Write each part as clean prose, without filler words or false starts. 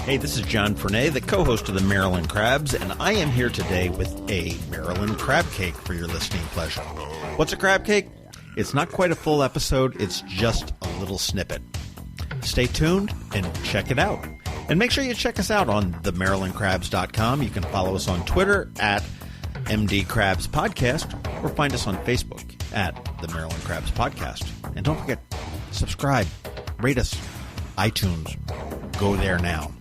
Hey, this is John Fernay, the co-host of the Maryland Crabs, and I am here today with a Maryland crab cake for your listening pleasure. What's a crab cake? It's not quite a full episode, it's just a little snippet. Stay tuned and check it out. And make sure you check us out on themarylandcrabs.com. You can follow us on Twitter at MD Crabs Podcast or find us on Facebook at the Maryland Crabs Podcast. And don't forget, subscribe, rate us, iTunes. Go there now.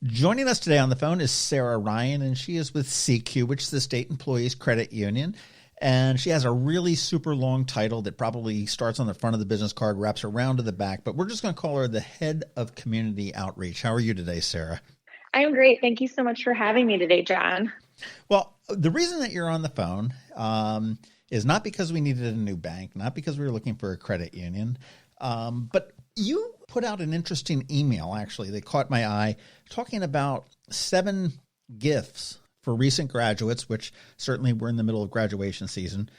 Joining us today on the phone is Sarah Ryan, and she is with SECU, which is the State Employees Credit Union. And she has a really super long title that probably starts on the front of the business card, wraps around to the back. But we're just going to call her the Head of Community Outreach. How are you today, Sarah? I'm great. Thank you so much for having me today, John. Well, the reason that you're on the phone is not because we needed a new bank, not because we were looking for a credit union, but you put out an interesting email, actually, that caught my eye, talking about 7 gifts for recent graduates, which certainly we're in the middle of graduation season,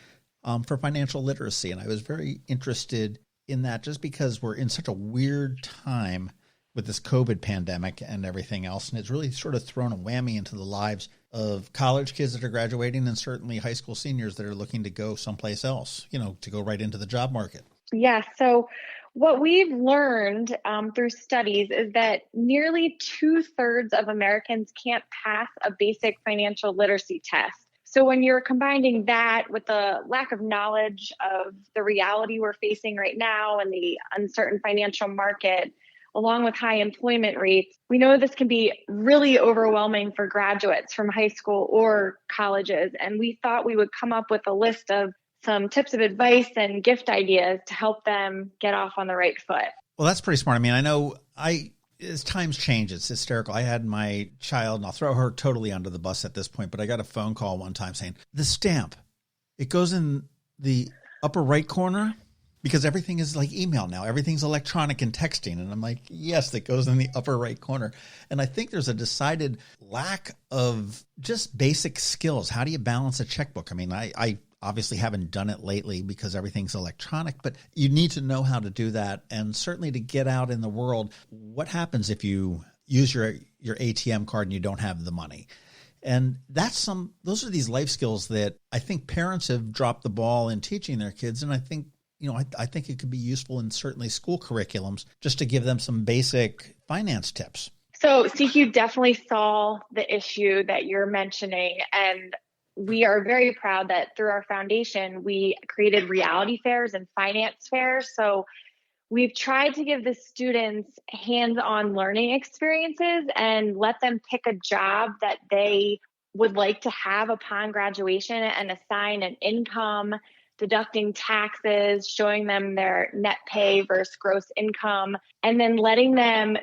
for financial literacy. And I was very interested in that just because we're in such a weird time with this COVID pandemic and everything else. And it's really sort of thrown a whammy into the lives of college kids that are graduating and certainly high school seniors that are looking to go someplace else, to go right into the job market. Yeah. So what we've learned through studies is that nearly 2/3 of Americans can't pass a basic financial literacy test. So when you're combining that with the lack of knowledge of the reality we're facing right now and the uncertain financial market, along with high employment rates, we know this can be really overwhelming for graduates from high school or colleges. And we thought we would come up with a list of some tips of advice and gift ideas to help them get off on the right foot. Well, that's pretty smart. I mean, I know as times change, it's hysterical. I had my child, and I'll throw her totally under the bus at this point, but I got a phone call one time saying, the stamp, it goes in the upper right corner because everything is like email now. Everything's electronic and texting. And I'm like, yes, it goes in the upper right corner. And I think there's a decided lack of just basic skills. How do you balance a checkbook? I mean, I obviously haven't done it lately because everything's electronic, but you need to know how to do that. And certainly to get out in the world, what happens if you use your ATM card and you don't have the money? And those are these life skills that I think parents have dropped the ball in teaching their kids. And I think, I think it could be useful in certainly school curriculums just to give them some basic finance tips. So SECU definitely saw the issue that you're mentioning, and we are very proud that through our foundation, we created reality fairs and finance fairs. So we've tried to give the students hands-on learning experiences and let them pick a job that they would like to have upon graduation and assign an income, deducting taxes, showing them their net pay versus gross income, and then letting them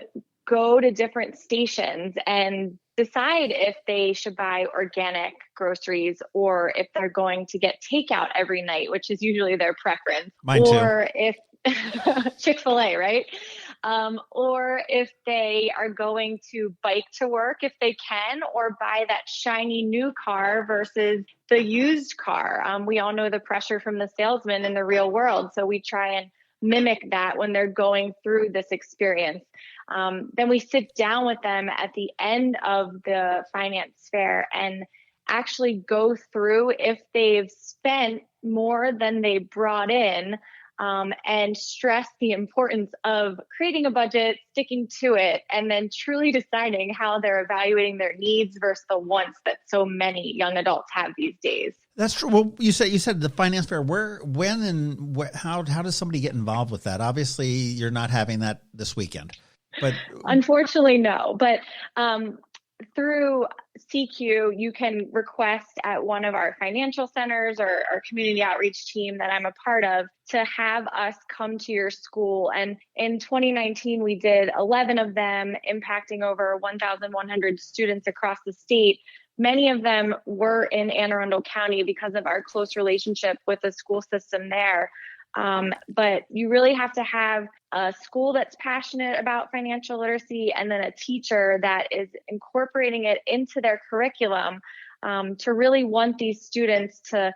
go to different stations and decide if they should buy organic groceries or if they're going to get takeout every night, which is usually their preference. Mine or too. If Chick-fil-A, right? Or if they are going to bike to work if they can, or buy that shiny new car versus the used car. We all know the pressure from the salesman in the real world. So we try and mimic that when they're going through this experience. Then we sit down with them at the end of the finance fair and actually go through if they've spent more than they brought in, and stress the importance of creating a budget, sticking to it, and then truly deciding how they're evaluating their needs versus the wants that so many young adults have these days. That's true. Well, you said the finance fair. How does somebody get involved with that? Obviously, you're not having that this weekend, but unfortunately, no. But through SECU, you can request at one of our financial centers or our community outreach team that I'm a part of to have us come to your school. And in 2019, we did 11 of them, impacting over 1,100 students across the state. Many of them were in Anne Arundel County because of our close relationship with the school system there. But you really have to have a school that's passionate about financial literacy and then a teacher that is incorporating it into their curriculum to really want these students to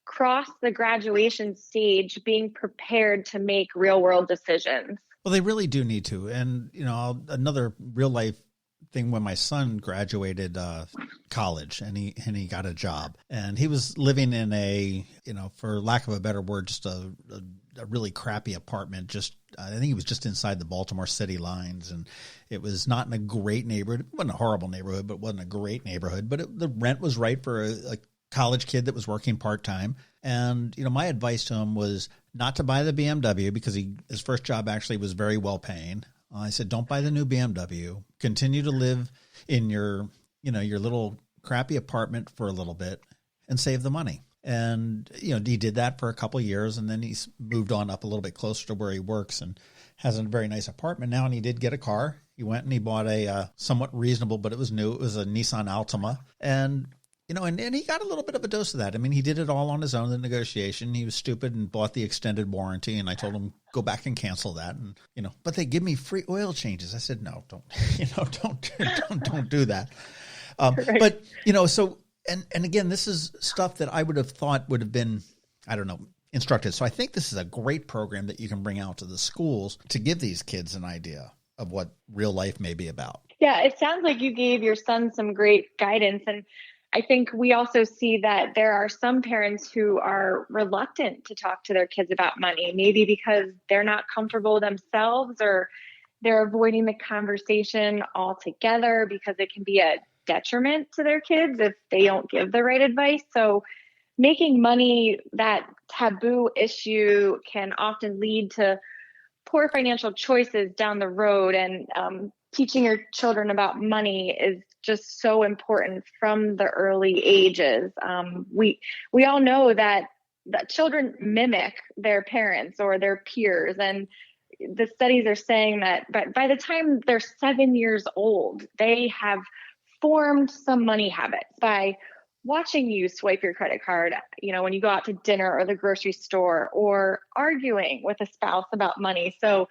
cross the graduation stage being prepared to make real world decisions. Well, they really do need to. And, another real life thing, when my son graduated college and he got a job, and he was living in a, for lack of a better word, just a really crappy apartment. Just, I think he was just inside the Baltimore city lines, and it was not in a great neighborhood. It wasn't a horrible neighborhood, but it wasn't a great neighborhood. But the rent was right for a college kid that was working part-time. And, my advice to him was not to buy the BMW, because his first job actually was very well paying. I said, don't buy the new BMW. Continue to live in your little crappy apartment for a little bit and save the money. And, he did that for a couple of years, and then he's moved on up a little bit closer to where he works and has a very nice apartment now. And he did get a car. He went and he bought a somewhat reasonable, but it was new. It was a Nissan Altima. And, and he got a little bit of a dose of that. I mean, he did it all on his own, the negotiation. He was stupid and bought the extended warranty. And I told him, go back and cancel that. And, but they give me free oil changes. I said, no, don't do that. Right. But, so, and again, this is stuff that I would have thought would have been, I don't know, instructed. So I think this is a great program that you can bring out to the schools to give these kids an idea of what real life may be about. Yeah, it sounds like you gave your son some great guidance. And I think we also see that there are some parents who are reluctant to talk to their kids about money, maybe because they're not comfortable themselves, or they're avoiding the conversation altogether because it can be a detriment to their kids if they don't give the right advice. So making money that taboo issue can often lead to poor financial choices down the road. And teaching your children about money is just so important from the early ages. We all know that children mimic their parents or their peers, and the studies are saying that by the time they're 7 years old, they have formed some money habits by watching you swipe your credit card, when you go out to dinner or the grocery store, or arguing with a spouse about money. So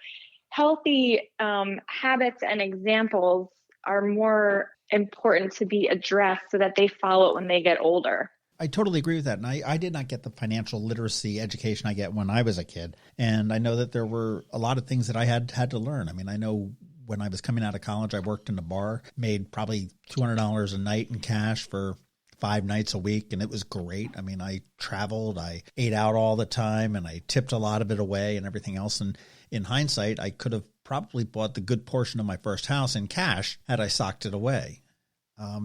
healthy habits and examples are more important to be addressed so that they follow it when they get older. I totally agree with that. And I did not get the financial literacy education I get when I was a kid. And I know that there were a lot of things that I had to learn. I mean, I know when I was coming out of college, I worked in a bar, made probably $200 a night in cash for 5 nights a week. And it was great. I mean, I traveled, I ate out all the time, and I tipped a lot of it away and everything else. And in hindsight, I could have probably bought the good portion of my first house in cash had I socked it away.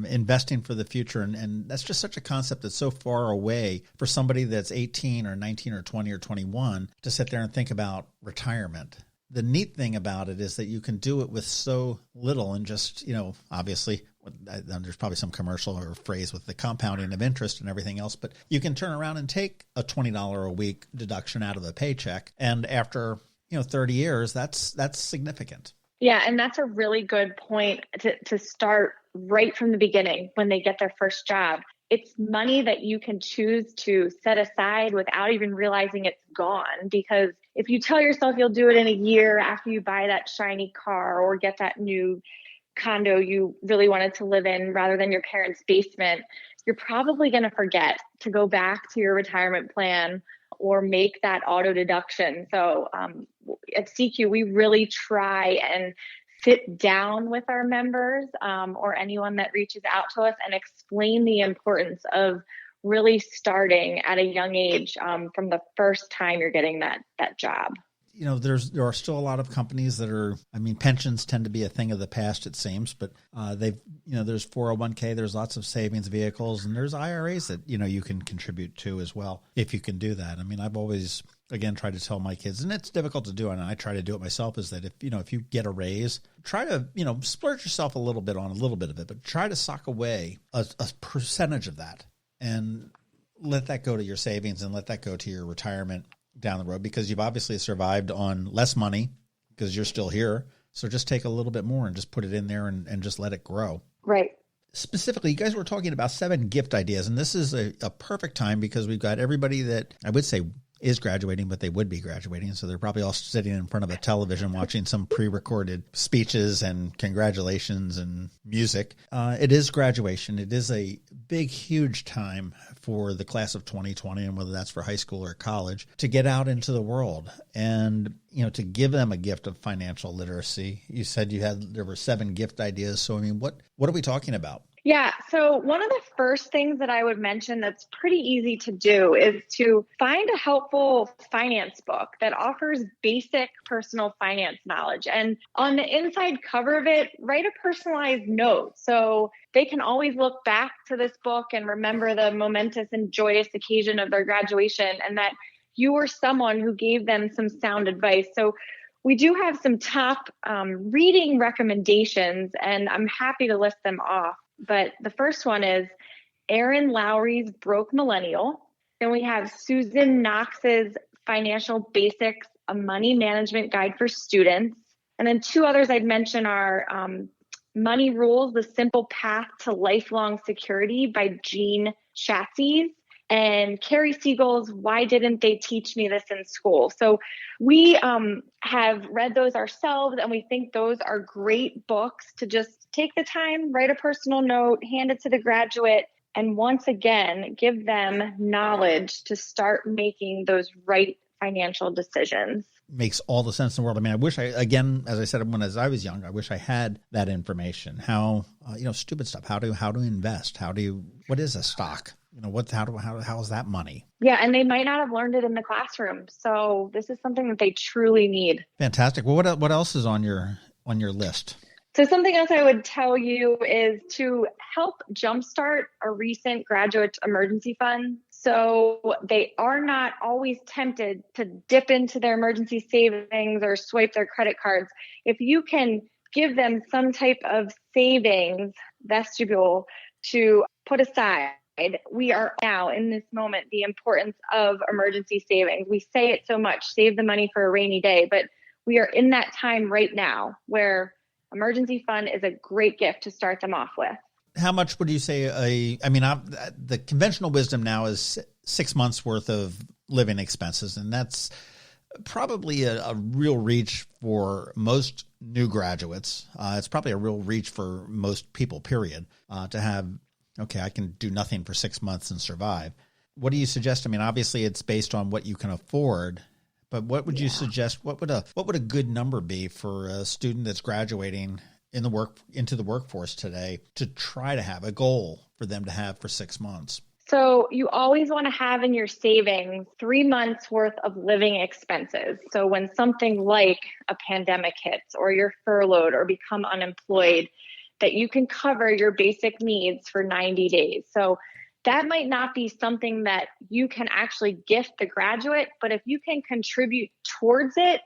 Investing for the future. And that's just such a concept that's so far away for somebody that's 18 or 19 or 20 or 21 to sit there and think about retirement. The neat thing about it is that you can do it with so little, and just, obviously there's probably some commercial or phrase with the compounding of interest and everything else, but you can turn around and take a $20 a week deduction out of a paycheck. And after, 30 years, that's significant. Yeah. And that's a really good point to start right from the beginning when they get their first job. It's money that you can choose to set aside without even realizing it's gone. Because if you tell yourself you'll do it in a year after you buy that shiny car or get that new condo you really wanted to live in rather than your parents' basement, you're probably going to forget to go back to your retirement plan or make that auto deduction. So at SECU, we really try and sit down with our members or anyone that reaches out to us and explain the importance of really starting at a young age from the first time you're getting that job. There are still a lot of companies that are, pensions tend to be a thing of the past, it seems, but there's 401k, there's lots of savings vehicles, and there's IRAs that, you can contribute to as well, if you can do that. I've always, again, tried to tell my kids, and it's difficult to do, and I try to do it myself, is that if you get a raise, try to, splurge yourself a little bit on a little bit of it, but try to sock away a percentage of that and let that go to your savings and let that go to your retirement down the road, because you've obviously survived on less money because you're still here. So just take a little bit more and just put it in there and just let it grow. Right. Specifically, you guys were talking about 7 gift ideas, and this is a perfect time because we've got everybody that I would say is graduating, but they would be graduating. So they're probably all sitting in front of a television watching some pre-recorded speeches and congratulations and music. It is graduation. It is a big, huge time for the class of 2020, and whether that's for high school or college, to get out into the world and, to give them a gift of financial literacy. You said there were 7 gift ideas. So, what are we talking about? Yeah. So one of the first things that I would mention that's pretty easy to do is to find a helpful finance book that offers basic personal finance knowledge. And on the inside cover of it, write a personalized note. So they can always look back to this book and remember the momentous and joyous occasion of their graduation, and that you were someone who gave them some sound advice. So we do have some top reading recommendations, and I'm happy to list them off. But the first one is Aaron Lowry's Broke Millennial. Then we have Susan Knox's Financial Basics, a Money Management Guide for Students. And then 2 others I'd mention are Money Rules, The Simple Path to Lifelong Security by Jean Schatzi's, and Carrie Siegel's Why Didn't They Teach Me This in School? So we have read those ourselves, and we think those are great books to just take the time, write a personal note, hand it to the graduate, and once again, give them knowledge to start making those right financial decisions. Makes all the sense in the world. I wish as I said, as I was young, I wish I had that information. How, stupid stuff. How to invest? What is a stock? How is that money? Yeah. And they might not have learned it in the classroom. So this is something that they truly need. Fantastic. Well, what else is on your list? So something else I would tell you is to help jumpstart a recent graduate emergency fund. So they are not always tempted to dip into their emergency savings or swipe their credit cards. If you can give them some type of savings vestibule to put aside, we are now in this moment, the importance of emergency savings. We say it so much, save the money for a rainy day, but we are in that time right now where emergency fund is a great gift to start them off with. How much would you say the conventional wisdom now is 6 months worth of living expenses, and that's probably a real reach for most new graduates. It's probably a real reach for most people, period, to have, okay, I can do nothing for 6 months and survive. What do you suggest? Obviously it's based on what you can afford, but what would you suggest? What would a good number be for a student that's graduating into the workforce today to try to have a goal for them to have for 6 months? So you always want to have in your savings 3 months worth of living expenses. So when something like a pandemic hits, or you're furloughed or become unemployed, that you can cover your basic needs for 90 days. So that might not be something that you can actually gift the graduate, but if you can contribute towards it,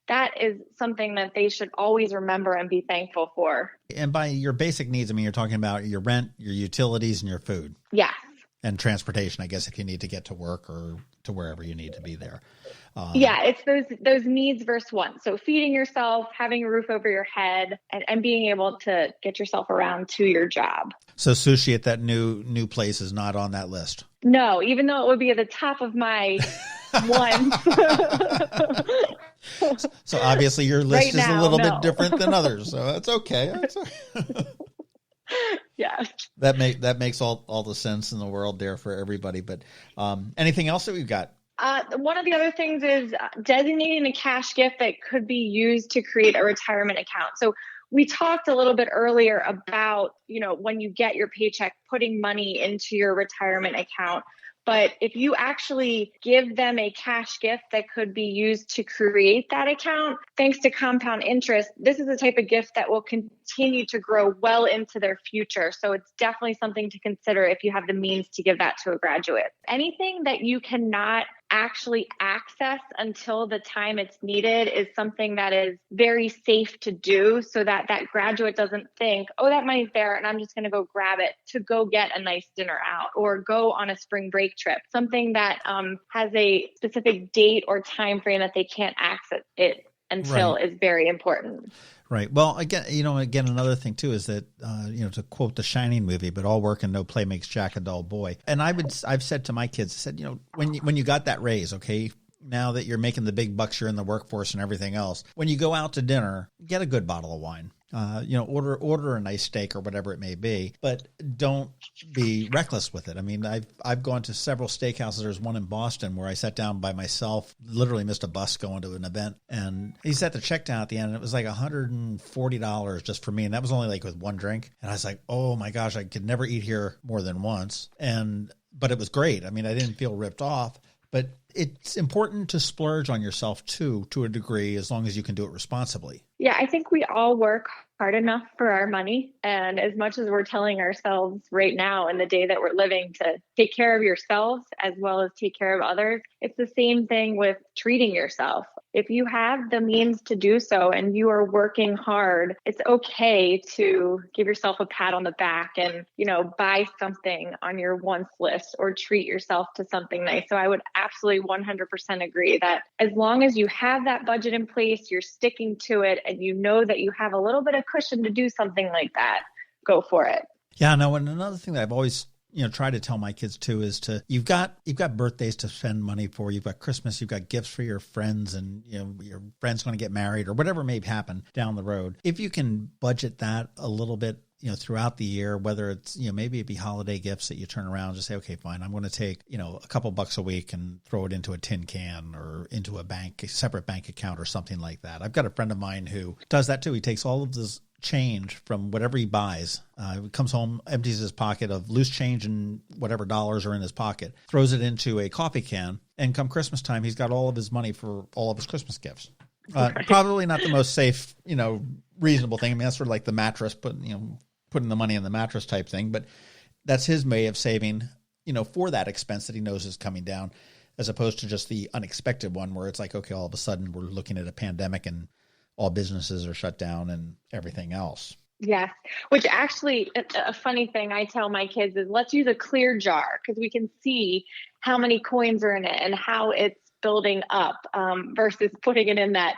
that is something that they should always remember and be thankful for. And by your basic needs, you're talking about your rent, your utilities, and your food. Yes. And transportation, I guess, if you need to get to work or to wherever you need to be there. It's those needs versus wants. So feeding yourself, having a roof over your head, and being able to get yourself around to your job. So sushi at that new place is not on that list? No, even though it would be at the top of my ones. So obviously your list is a little bit different than others, so that's okay. Yeah. That makes all the sense in the world there for everybody. But anything else that we've got? One of the other things is designating a cash gift that could be used to create a retirement account. So we talked a little bit earlier about, when you get your paycheck, putting money into your retirement account. But if you actually give them a cash gift that could be used to create that account, thanks to compound interest, this is the type of gift that will continue to grow well into their future. So it's definitely something to consider if you have the means to give that to a graduate. Anything that you cannot actually access until the time it's needed is something that is very safe to do, so that that graduate doesn't think, oh, that money's there and I'm just going to go grab it to go get a nice dinner out or go on a spring break trip. Something that has a specific date or time frame that they can't access it until is very important. Right. Well, again, another thing too is that, to quote the Shining movie, but all work and no play makes Jack a dull boy. And I've said to my kids, I said, when you got that raise, okay, now that you're making the big bucks, you're in the workforce and everything else. When you go out to dinner, get a good bottle of wine. Order a nice steak or whatever it may be, but don't be reckless with it. I mean, I've gone to several steakhouses. There's one in Boston where I sat down by myself, literally missed a bus going to an event, and he set the check down at the end, and it was like $140 just for me, and that was only like with one drink. And I was like, oh my gosh, I could never eat here more than once. But it was great. I mean, I didn't feel ripped off. But it's important to splurge on yourself too, to a degree, as long as you can do it responsibly. Yeah, I think we all work hard enough for our money. And as much as we're telling ourselves right now in the day that we're living to take care of yourselves as well as take care of others, it's the same thing with treating yourself. If you have the means to do so and you are working hard, it's okay to give yourself a pat on the back and, buy something on your wants list or treat yourself to something nice. So I would absolutely 100% agree that as long as you have that budget in place, you're sticking to it, and you know that you have a little bit of cushion to do something like that, go for it. Yeah, no, and another thing that I've always try to tell my kids too is you've got birthdays to spend money for, you've got Christmas, you've got gifts for your friends, and your friend's going to get married or whatever may happen down the road. If you can budget that a little bit, throughout the year, whether it's, maybe it'd be holiday gifts that you turn around and just say, okay, fine, I'm going to take, a couple bucks a week and throw it into a tin can or into a separate bank account or something like that. I've got a friend of mine who does that too. He takes all of this change from whatever he buys. He comes home, empties his pocket of loose change and whatever dollars are in his pocket, throws it into a coffee can, and come Christmas time, he's got all of his money for all of his Christmas gifts. Probably not the most safe, reasonable thing. I mean, that's sort of like the mattress, putting the money in the mattress type thing, but that's his way of saving, for that expense that he knows is coming down, as opposed to just the unexpected one where it's like, okay, all of a sudden we're looking at a pandemic and all businesses are shut down and everything else. Yes, which actually, a funny thing I tell my kids is let's use a clear jar because we can see how many coins are in it and how it's building up versus putting it in that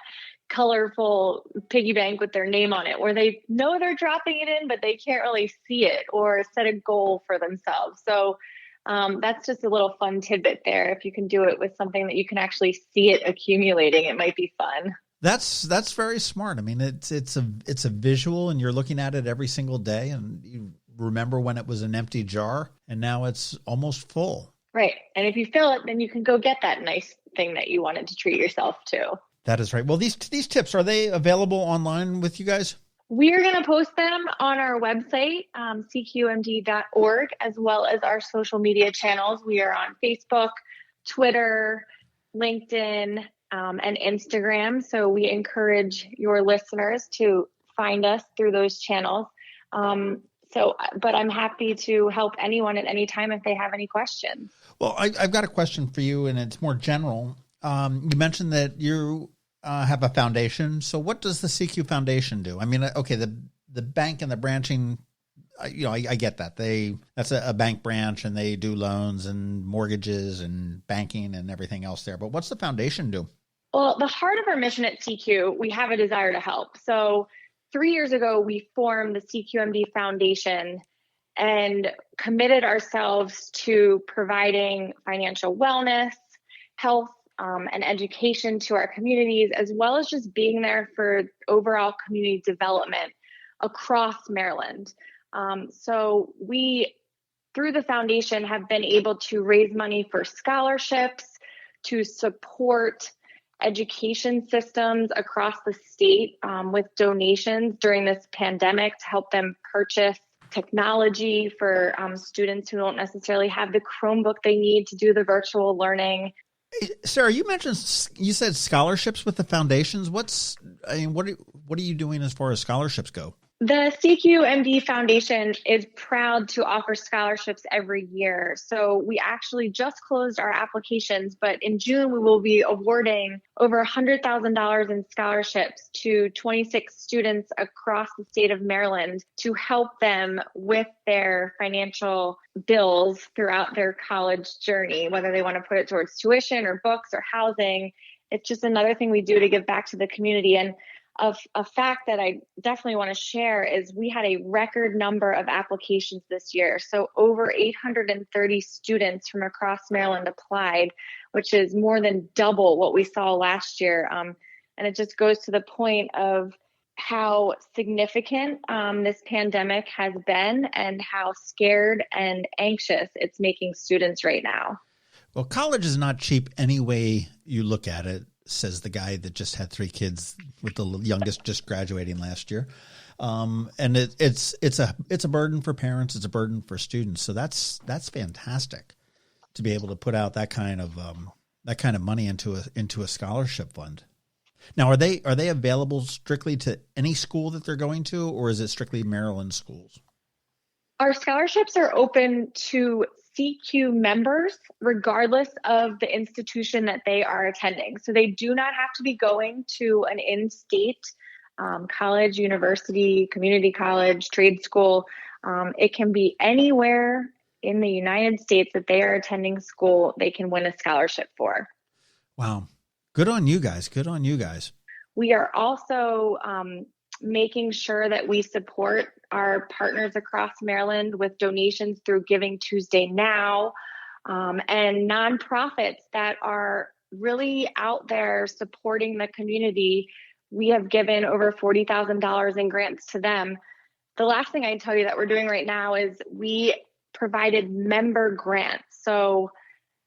colorful piggy bank with their name on it, where they know they're dropping it in, but they can't really see it or set a goal for themselves. So that's just a little fun tidbit there. If you can do it with something that you can actually see it accumulating, it might be fun. That's very smart. I mean, it's a visual, and you're looking at it every single day, and you remember when it was an empty jar, and now it's almost full. Right, and if you fill it, then you can go get that nice thing that you wanted to treat yourself to. That is right. Well, these tips, are they available online with you guys? We are going to post them on our website, seqmd.org, as well as our social media channels. We are on Facebook, Twitter, LinkedIn, and Instagram. So we encourage your listeners to find us through those channels. But I'm happy to help anyone at any time if they have any questions. Well, I've got a question for you, and it's more general. You mentioned that you have a foundation. So what does the SECU Foundation do? I mean, okay, the bank and the branching, I get that. That's a bank branch, and they do loans and mortgages and banking and everything else there. But what's the foundation do? Well, the heart of our mission at SECU, we have a desire to help. So 3 years ago, we formed the CQMD Foundation and committed ourselves to providing financial wellness, health, and education to our communities, as well as just being there for overall community development across Maryland. So we, through the foundation, have been able to raise money for scholarships, to support education systems across the state with donations during this pandemic to help them purchase technology for students who don't necessarily have the Chromebook they need to do the virtual learning. Hey, Sarah, you said scholarships with the foundations. What are you doing as far as scholarships go? The CQMD Foundation is proud to offer scholarships every year. So we actually just closed our applications, but in June we will be awarding over $100,000 in scholarships to 26 students across the state of Maryland to help them with their financial bills throughout their college journey, whether they want to put it towards tuition or books or housing. It's just another thing we do to give back to the community. And A fact that I definitely want to share is we had a record number of applications this year. So over 830 students from across Maryland applied, which is more than double what we saw last year. And it just goes to the point of how significant this pandemic has been and how scared and anxious it's making students right now. Well, college is not cheap any way you look at it, says the guy that just had 3 kids with the youngest just graduating last year. And it's a burden for parents. It's a burden for students. So that's fantastic to be able to put out that kind of money into a scholarship fund. Now, are they available strictly to any school that they're going to, or is it strictly Maryland schools? Our scholarships are open to SECU members, regardless of the institution that they are attending. So they do not have to be going to an in-state college, university, community college, trade school. It can be anywhere in the United States that they are attending school, they can win a scholarship for. Wow. Good on you guys. Good on you guys. We are also making sure that we support our partners across Maryland with donations through Giving Tuesday Now, and nonprofits that are really out there supporting the community. We have given over $40,000 in grants to them. The last thing I can tell you that we're doing right now is we provided member grants. So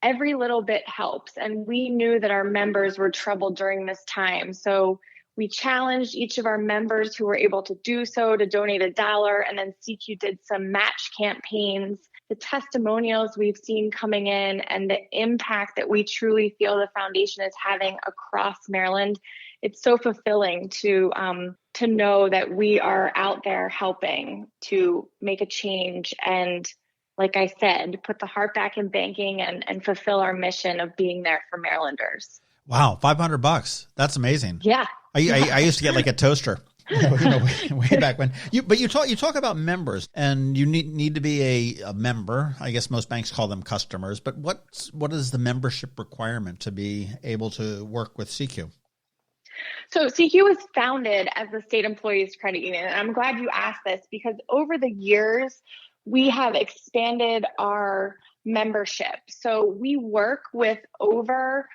every little bit helps. And we knew that our members were troubled during this time. So we challenged each of our members who were able to do so to donate $1. And then SECU did some match campaigns. The testimonials we've seen coming in and the impact that we truly feel the foundation is having across Maryland, it's so fulfilling to know that we are out there helping to make a change and, like I said, put the heart back in banking and fulfill our mission of being there for Marylanders. Wow, $500. That's amazing. Yeah. I used to get like a toaster, way back when. But you talk about members, and you need to be a member. I guess most banks call them customers. But what is the membership requirement to be able to work with SECU? So SECU was founded as the State Employees Credit Union. And I'm glad you asked this because over the years, we have expanded our membership. So we work with over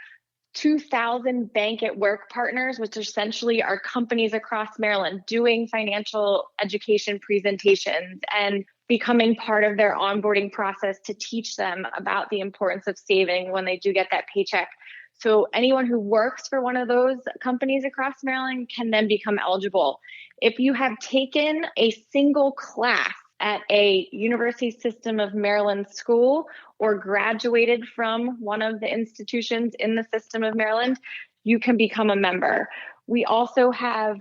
2,000 bank at work partners, which essentially are companies across Maryland doing financial education presentations and becoming part of their onboarding process to teach them about the importance of saving when they do get that paycheck. So anyone who works for one of those companies across Maryland can then become eligible. If you have taken a single class at a University System of Maryland school or graduated from one of the institutions in the System of Maryland, you can become a member. We also have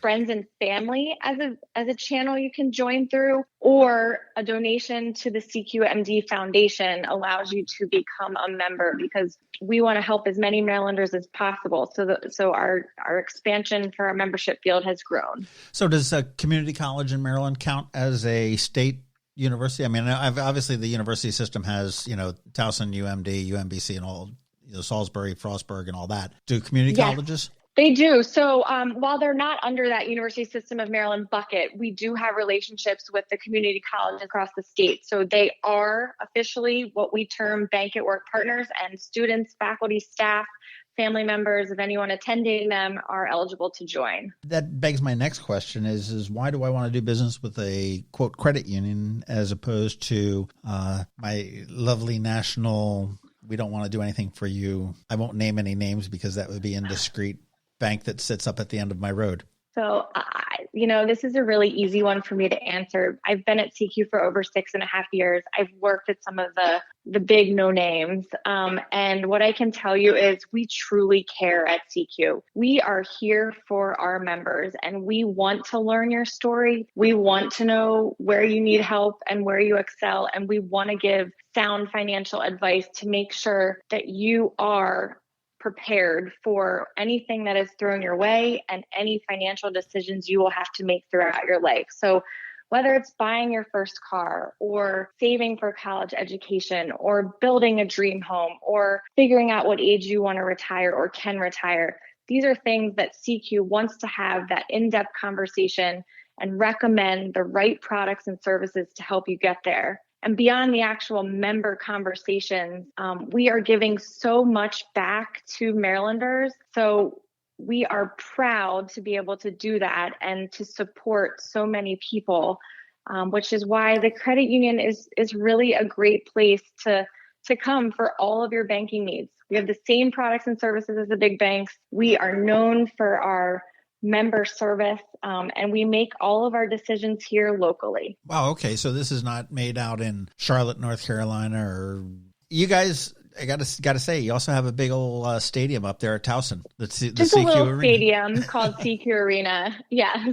friends and family as a channel you can join through, or a donation to the CQMD Foundation allows you to become a member because we want to help as many Marylanders as possible. So our expansion for our membership field has grown. So does a community college in Maryland count as a state university? I mean, obviously the university system has, Towson, UMD, UMBC, and all, Salisbury, Frostburg, and all that. Do community colleges? They do. So while they're not under that University System of Maryland bucket, we do have relationships with the community colleges across the state. So they are officially what we term bank at work partners, and students, faculty, staff, family members of anyone attending them are eligible to join. That begs my next question is why do I want to do business with a, quote, credit union as opposed to my lovely national, we don't want to do anything for you. I won't name any names because that would be indiscreet bank that sits up at the end of my road? So, this is a really easy one for me to answer. I've been at SECU for over 6.5 years. I've worked at some of the big no names. And what I can tell you is we truly care at SECU. We are here for our members and we want to learn your story. We want to know where you need help and where you excel. And we want to give sound financial advice to make sure that you are prepared for anything that is thrown your way and any financial decisions you will have to make throughout your life. So whether it's buying your first car or saving for college education or building a dream home or figuring out what age you want to retire or can retire, These are things that SECU wants to have that in-depth conversation and recommend the right products and services to help you get there. And beyond the actual member conversations, we are giving so much back to Marylanders. So we are proud to be able to do that and to support so many people, which is why the credit union is really a great place to come for all of your banking needs. We have the same products and services as the big banks. We are known for our member service, and we make all of our decisions here locally. Wow. Okay. So this is not made out in Charlotte, North Carolina, or you guys. I got to say, you also have a big old stadium up there at Towson. Just a little Arena. Stadium called SECU Arena. Yeah.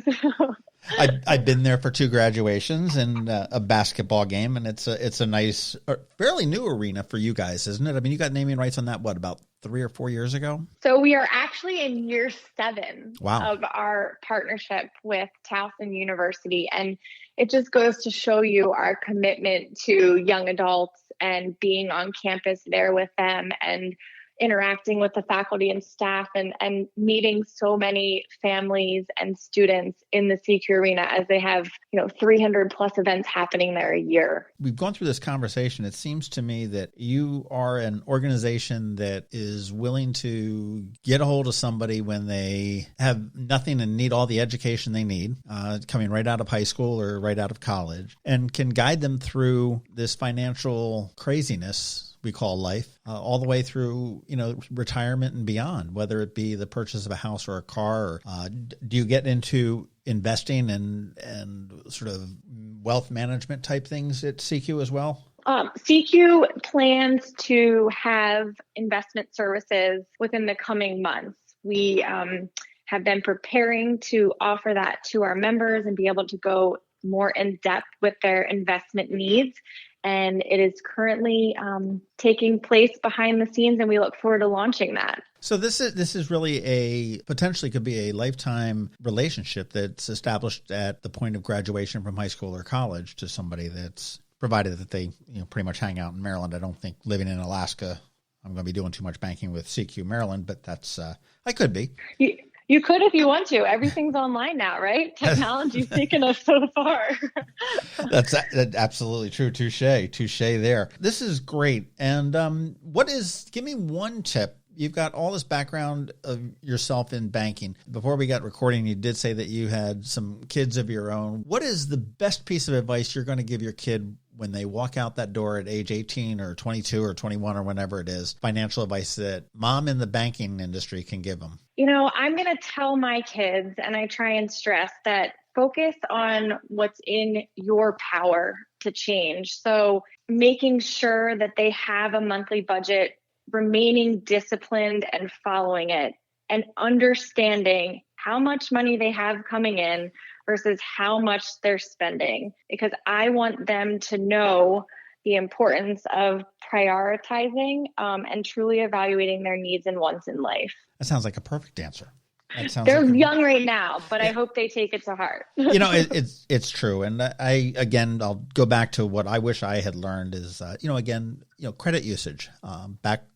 I've been there for 2 graduations and a basketball game, and it's a nice, fairly new arena for you guys, isn't it? I mean, you got naming rights on that, about 3 or 4 years ago? So we are actually in year 7 wow. of our partnership with Towson University, and it just goes to show you our commitment to young adults and being on campus there with them and interacting with the faculty and staff and meeting so many families and students in the SECU Arena as they have, 300 plus events happening there a year. We've gone through this conversation. It seems to me that you are an organization that is willing to get a hold of somebody when they have nothing and need all the education they need, coming right out of high school or right out of college, and can guide them through this financial craziness we call life, all the way through, retirement and beyond, whether it be the purchase of a house or a car. Or, do you get into investing and sort of wealth management type things at SECU as well? SECU plans to have investment services within the coming months. We have been preparing to offer that to our members and be able to go more in depth with their investment needs. And it is currently taking place behind the scenes, and we look forward to launching that. So this is really potentially could be a lifetime relationship that's established at the point of graduation from high school or college to somebody that's provided that they pretty much hang out in Maryland. I don't think living in Alaska, I'm going to be doing too much banking with SECU Maryland, but that's I could be. You could if you want to. Everything's online now, right? Technology's taken us so far. That's absolutely true. Touche there. This is great. And give me one tip. You've got all this background of yourself in banking. Before we got recording, you did say that you had some kids of your own. What is the best piece of advice you're going to give your kid when they walk out that door at age 18 or 22 or 21 or whenever it is, financial advice that mom in the banking industry can give them? I'm going to tell my kids, and I try and stress that focus on what's in your power to change. So making sure that they have a monthly budget, remaining disciplined and following it, and understanding how much money they have coming in versus how much they're spending, because I want them to know the importance of prioritizing and truly evaluating their needs and wants in life. That sounds like a perfect answer. They're young right now, but I hope they take it to heart. It's true. And I'll go back to what I wish I had learned is, credit usage.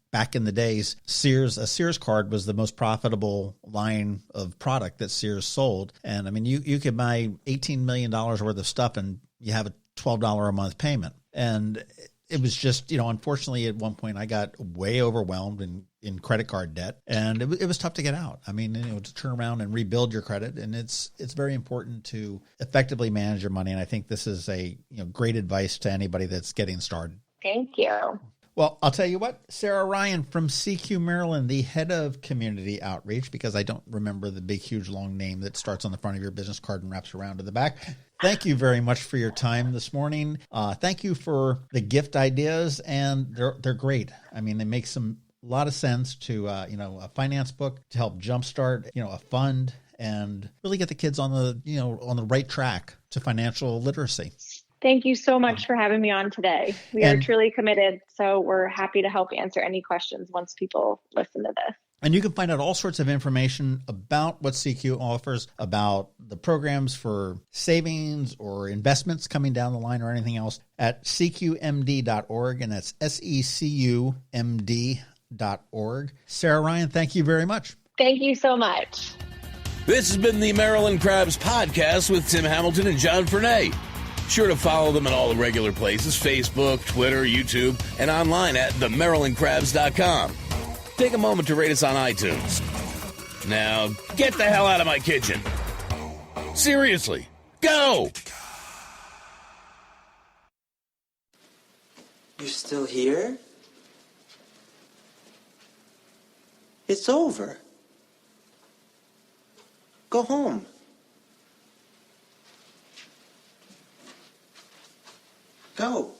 Back in the days, a Sears card was the most profitable line of product that Sears sold. And I mean, you could buy $18 million worth of stuff and you have a $12 a month payment. And it was just, unfortunately at one point I got way overwhelmed in credit card debt, and it was tough to get out. I mean, to turn around and rebuild your credit. And it's very important to effectively manage your money. And I think this is a great advice to anybody that's getting started. Thank you. Well, I'll tell you what, Sarah Ryan from SECU Maryland, the head of community outreach, because I don't remember the big, huge, long name that starts on the front of your business card and wraps around to the back. Thank you very much for your time this morning. Thank you for the gift ideas, and they're great. I mean, they make a lot of sense to, a finance book to help jumpstart, a fund, and really get the kids on the right track to financial literacy. Thank you so much for having me on today. We are truly committed, so we're happy to help answer any questions once people listen to this. And you can find out all sorts of information about what SECU offers, about the programs for savings or investments coming down the line or anything else at secumd.org, and that's secumd.org. Sarah Ryan, thank you very much. Thank you so much. This has been the Maryland Crabs podcast with Tim Hamilton and John Fernay. Sure to follow them at all the regular places, Facebook, Twitter, YouTube, and online at themarylandcrabs.com. Take a moment to rate us on iTunes. Now, get the hell out of my kitchen. Seriously, go! You're still here? It's over. Go home. Go.